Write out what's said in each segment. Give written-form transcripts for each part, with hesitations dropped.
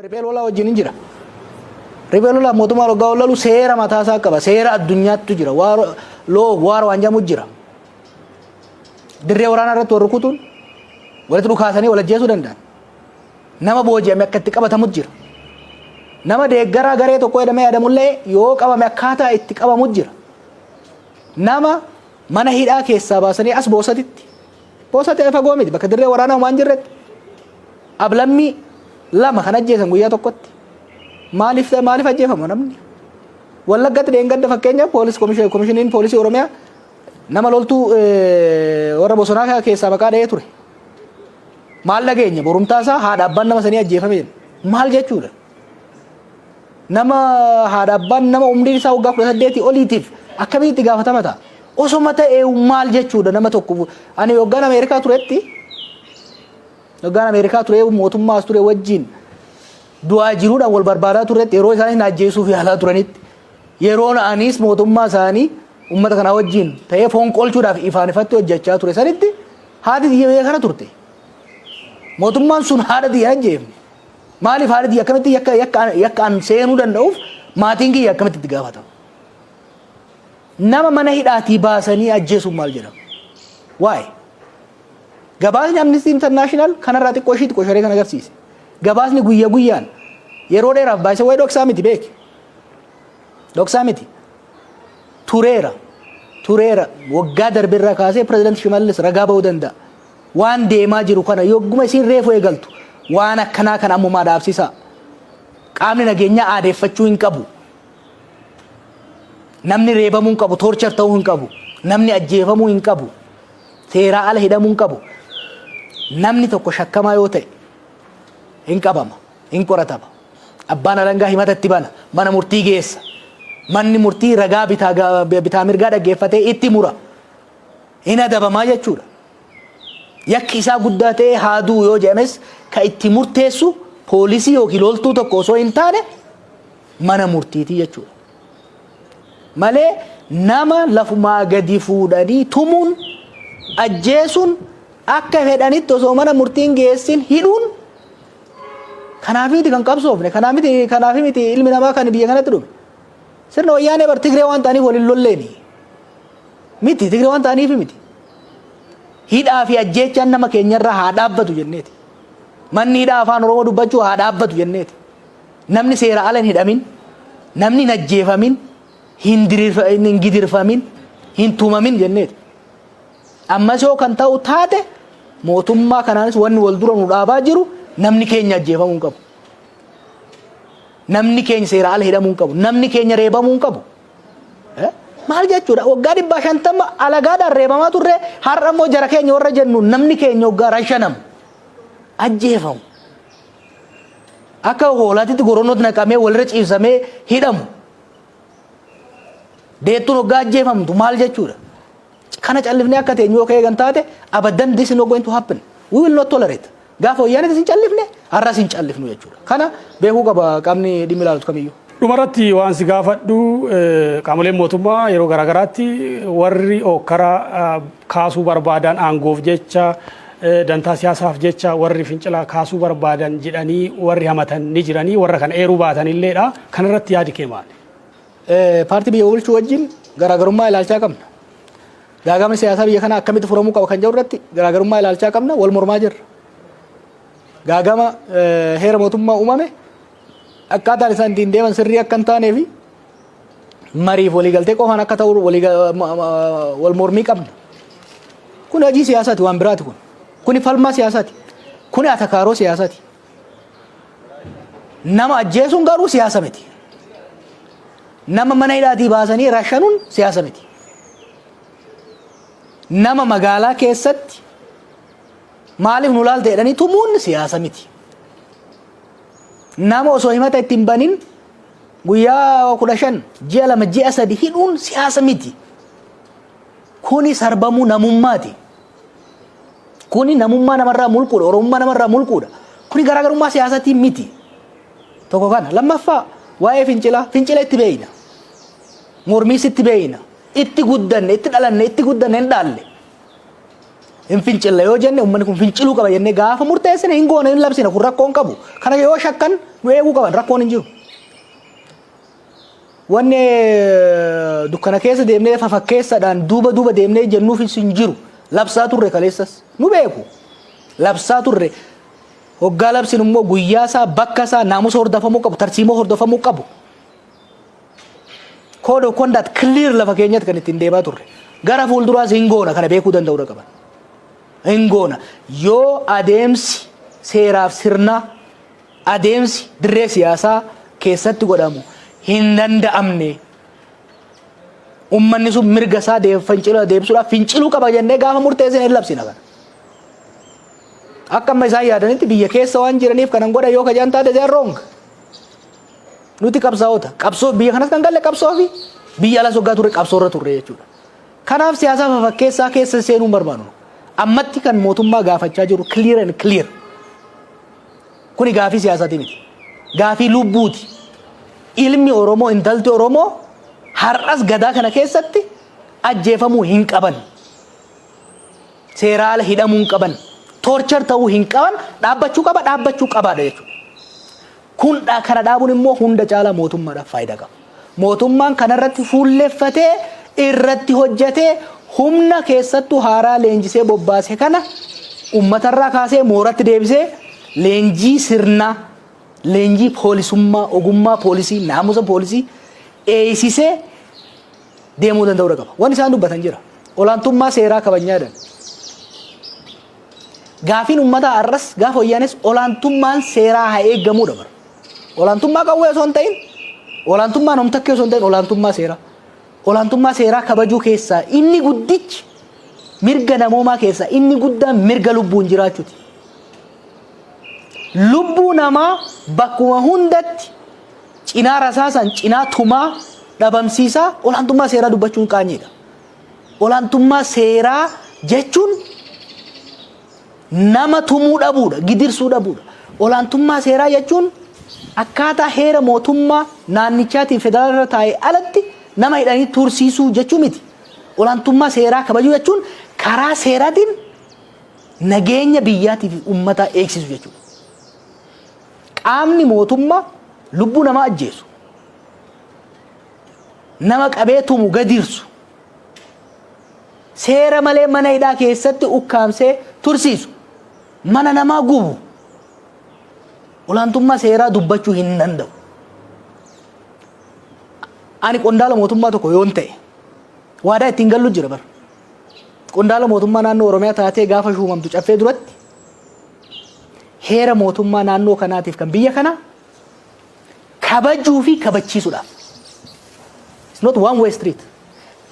Riphee lolaa wajjin hin jira. Riphee lolaa mootummaa loggaa lolu seera mataasaa qaba. Seera addunyaattu jira. Waara waan jedhamu jira. Dirree waraanaa irratti warri rukutuun walitti dhukaasanii wal ajjeesuu danda'an. Nama booji'ame akka itti qabatamu jira. Nama deeggaraa garee tokko jedhamee yaadamullee yoo qabame akkaataa itti qabamu jira. Nama mana hidhaa keessaa baasanii as boosatitti. Boosatti fagoo miti bakka dirree waraanaa waan jirretti. Ablammii lama kan ajjeesan guyyaa tokkotti. Maaliif ajjeefamu namni? Wallaggatti dheengadda fakkeenyaaf komishiniin poolisii Oromiyaa nama loltuu warra bosonaa keessaa maqaa dha'ee ture. Maal dhageenya borumtaasaa haadha abbaan nama sanii ajjeefame maal jechuudha? Nama haadha abbaan nama umriin isaa waggaa 18 oliitiif akkamitti gaafatama ta'a? Osoma ta'ee maal jechuudha nama tokko ani waggaan Ameerikaa turetti waggaan Ameerikaa ture mootummaas ture wajjin du'aa jiruudhaan wal barbaadaa turetti yeroo isaan ajjeesuuf yaalaa turanitti yeroo anis mootummaa isaanii ummata kana wajjin ta'ee foon qolchuudhaaf ifaan ifatti hojjechaa ture sanitti haati xiyyeeffannoo kana turte. Mootummaan sun haadha xiyyeeffannoo ajjeefne. Maaliif haadha xiyyeeffannoo akkamitti yakkaan seenuu danda'uuf maatiin kiyya akkamitti itti gaafatama? Nama mana hidhaatii baasanii ajjeesuun maal jedhama? Waa'ee gabaasni Amnesty International kanarraa xiqqoo ishii xiqqoo sharee kan agarsiise. Gabaasni guyyaa guyyaan yeroo dheeraaf baay'ee waa'ee dhoksaa miti beeki. Dhoksaa miti. Tureera waggaa darbirraa kaasee pirezidaantii Shimallis ragaa ba'uu danda'a. Waan deemaa jiru kana yogguma isin reefu eegaltu waan akkanaa kan ammumaa dhaabsisaa. Qaamni nageenyaa aadeeffachuu hin qabu. Namni reebamuu hin qabu, toorchar ta'uu hin qabu, namni ajjeefamuu hin qabu, seeraa ala hidhamuu hin qabu. Namni tokko shakkamaa yoo ta'e hin qabama, hin qoratama. Abbaan alangaa himata itti bana, mana murtii geessa. Manni murtii ragaa bitaa mirgaa dhaggeeffatee itti mura. Hin adabamaa jechuudha. Yakki isaa guddaa ta'e haaduu yoo jedhames kan itti murteessu poolisii yookiin loltuu tokko osoo hin taane mana murtiitii jechuudha. Malee nama lafumaa gadi fuudhanii tumuun ajjeesuun akka fedhanitti osoo mana murtiin geessin hidhuun kanaaf miti kan qabsoofne kanaaf miti ilmi namaa kan biyya kanatti dhume. Sirna wayyaanee bar Tigree waan ta'aniif waliin lolleeni. Miti Tigree waan ta'aniif miti. Hidhaa fi ajjeechaan nama keenyarraa haa dhaabbatu jenneeti. Manni hidhaa afaan Oromoo dubbachuu haa dhaabbatu jenneeti. Namni seera ala hin hidhamin, namni hin ajjeefamin, hin gidirfamin, hin tumamin jenneeti. Ammas yoo kan ta'u taate mootummaa kanaanis wanni wal dura nu dhaabaa jiru namni keenya ajjeefamuu hin qabu. Namni keenya seera ala hidhamuu hin qabu. Namni keenya reebamuu hin qabu. Maal jechuudha? Waggaa 150 alagaadhaan reebamaa turre har'a immoo jara keenya warra jennu namni keenya waggaa 5 ajjeefamu. Akka hoolaatitti goronootti naqamee walirra ciibsamee hidhamu. Deettuun waggaa ajjeefamtu maal jechuudha? Kana callifnee akka teenyu yoo ka'ee kan taate abaddan this is not going to happen. We will not tolerate. Gaafa wayyaanee isin callifne har'as hin callifnu jechuudha. Kana beekuu qaba qaamni dhimmi ilaalutu kamiyyuu. Dhumarratti waan si gaafadhu qaamoleen mootummaa yeroo garaagaraatti warri hokkara kaasuu barbaadan aangoof jecha dantaa siyaasaaf jecha warri fincilaa kaasuu barbaadan jedhanii warri hamatan ni jiranii warra kan eeruu baatan illeedha. Kanarratti yaadi kee maali? Paartii biyya bulchuu wajjin garaagarummaa ilaalchaa qabna. Gaagamni siyaasaa biyya kana akkamitti furamuu qaba kan jedhu irratti garaagarummaa ilaalchaa qabna wal mormaa jirra. Gaagama heera mootummaa uumame akkaataan isaan ittiin deeman sirrii akka hin taanee fi mariif waliigaltee qofaan akka ta'u wal mormii qabna. Kun hojii siyaasaati waan biraati kun. Kuni falmaa siyaasaati. Kuni atakaaroo siyaasaati. Nama ajjeesuun garuu siyaasa miti. Nama mana hidhaatii baasanii rashanuun siyaasa miti. Nama magaalaa keessatti maaliif nu laalte jedhanii tumuun siyaasa miti. Nama osoo himata ittiin banin guyyaa 15 ji'a 2 ji'a 3 hidhuun siyaasa miti. Kuni sarbamuu namummaati. Kuni namummaa namarraa mulquudha. Oromummaa namarraa mulquudha. Kuni garaagarummaa siyaasaatiin miti. Tokko kana lammaffaa waa'ee fincila itti beeyna. Mormiis itti beeyna. Itti guddanne itti dhalanne itti guddanne hin dhaalle. hin fincilla yoo jenne uummanni kun finciluu qaba jennee gaafa murteessine hin goone hin labsine kun rakkoon qabu kana yoo shakkan nu eeguu qaban rakkoon hin jiru. Wanni dukkana keessa deemnee fafakkeessaadhaan duuba deemnee jennuuf hin jiru labsaa turre kaleessas nu beeku labsaa turre hoggaa labsin immoo guyyaa isaa bakka isaa naamusa hordofamuu qabu tarsiimoo hordofamuu qabu. Code of conduct clear lafa keenyatti kan ittiin deemaa turre gara fuulduraas hin goona kana beekuu danda'uu qaban. Hin goona yoo adeemsi seeraaf sirna adeemsi dirree siyaasaa keessatti godhamu hin danda'amne ummanni sun mirga isaa deebisuudhaaf finciluu qaba jennee gaafa murteessine hin labsina kana. Akka amma isaan yaadanitti biyya keessa waan jiraniif kanan godha yoo kajaan taate they are wrong. Nuti qabsaa'ota qabsoo biyya kanas kan galle qabsoo fi biyya ala soggaa turre qabsoorra turre jechuudha. Kanaaf siyaasa fafakkeessaa keessa seenuu barbaadu. Ammatti kan mootummaa gaafachaa jiru clear and clear. Kuni gaafii siyaasaati miti. Gaafii lubbuuti. Ilmi Oromoo intalti Oromoo har'as gadaa kana keessatti ajjeefamuu hin qaban. Seeraala hidhamuu hin qaban. Torture ta'uu hin qaban dhaabbachuu qabaadha jechuudha. Kun kana dhaabuun immoo hunda caalaa mootummaadhaaf faayidaa qaba. Mootummaan kanarratti fuulleffatee irratti hojjetee humna keessattuu haaraa leenjisee bobbaase kana uummatarraa kaasee mooratti deebisee leenjii sirnaa leenjii poolisummaa ogummaa poolisii naamusa poolisii eeysisee deemuu danda'uu qaba. Waan isaan dubbatan jira. Olaantummaa seeraa kabajnyaadhaan. Gaafiin uummataa arras gaafa hoyyaanes olaantummaan seeraa haa eeggamuudha bara. Olaantummaa qawwee osoo hin ta'in olaantummaa namtakkee osoo hin ta'in olaantummaa seeraa. Olaantummaa seeraa kabajuu keessaa inni guddichi mirga namoomaa keessaa inni guddaan mirga lubbuun jiraachuuti. Lubbuu namaa bakkuma hundatti cinaa rasaasan cinaa tumaa dhabamsiisaa olaantummaa seeraa dubbachuun qaanyeedha. Olaantummaa seeraa jechuun nama tumuu dhabuudha gidirsuu dhabuudha. Olaantummaa seeraa jechuun akkaataa heera mootummaa naannichaatiin federaalaa taa'ee alatti nama hidhanii tursiisuu jechuu miti. Olaantummaa seeraa kabajuu jechuun karaa seeraatiin nageenya biyyaatiif uummataa eegsisu jechuudha. Qaamni mootummaa lubbuu namaa ajjeesu nama qabee tumu gadirsu seera malee mana hidhaa keessatti ukkaamsee tursiisu mana namaa gubu olaantummaa seeraa dubbachuu hin danda'u. Ani qondaala mootummaa tokko yoon ta'e waadaa ittiin gallu jira bara. Qondaala mootummaa naannoo Oromiyaa taatee gaafa shuumamtu caffee duratti heera mootummaa naannoo kanaatiif kan biyya kana kabajuu fi kabachiisuudhaaf. It's not one way street.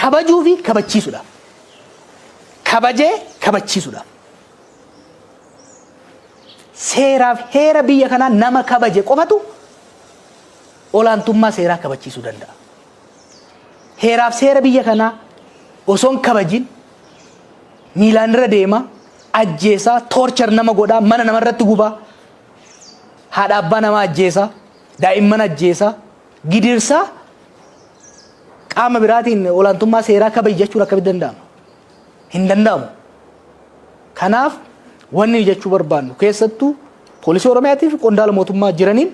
Kabajuu fi kabachiisuudhaaf. Kabajee kabachiisuudhaaf. Seeraaf heera biyya kanaa nama kabaje qofatu olaantummaa seeraa kabachiisuu danda'a. Heeraaf seera biyya kanaa osoon kabajin miilaan irra deema ajjeesaa torture nama godhaa mana namarratti gubaa haadha abbaa nama ajjeesaa daa'imman ajjeesaa gidirsaa qaama biraatiin olaantummaa seeraa kabaji jechuun akkamitti danda'ama? Hin danda'amu. Kanaaf wanni jechuu barbaannu keessattuu poolisii Oromiyaatiif qondaala mootummaa jiraniin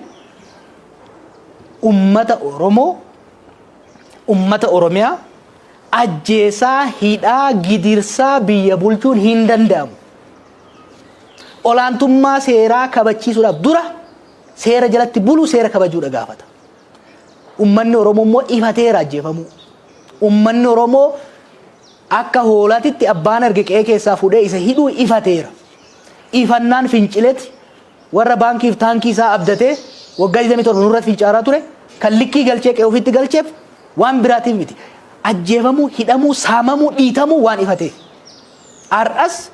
ummata Oromiyaa ajjeesaa hidhaa gidirsaa biyya bulchuun hin danda'amu. Olaantummaa seeraa kabachiisuudhaaf dura seera jalatti bulu seera kabajuudha gaafata. Ummanni Oromoo immoo ifateera ajjeefamuu. Ummanni Oromoo akka hoolaatitti abbaan arge qe'ee keessaa fuudhee isa hidhuu ifateera. Ifannaan fincileeti warra baankiif taankii isaa abdatee waggaa 27 nurra fincaaraa ture kan likkii galchee qe'ee ofitti galcheef waan biraatiif miti. Ajjeefamuu, hidhamuu, saamamuu, dhiitamuu waan ifatee. Har'as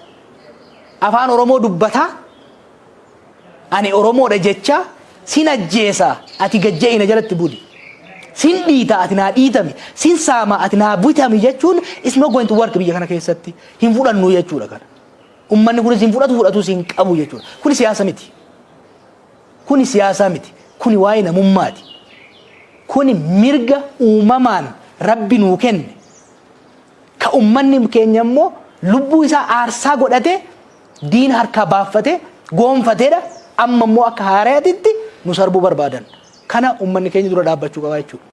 afaan Oromoo dubbataa ani Oromoodha jecha sin ajjeesaa ati gajja'ina jalatti buli. Sin dhiita ati naa dhiitami, sin saama ati naa bitami jechuun is not going to work biyya kana keessatti hin fudhannu jechuudha kana. Ummanni kunis hin fudhatu sin qabu jechuudha. Kuni siyaasa miti. Kuni siyaasa miti. Kuni waa'ee namummaati. Kuni mirga uumamaan Rabbi nuu kenne. Ka ummanni keenya immoo lubbuu isaa aarsaa godhatee diina harkaa baaffatee goonfateedha. Amma immoo akka haaraatitti nu sarbuu barbaadan. Kana uummanni keenya dura dhaabbachuu qaba jechuudha.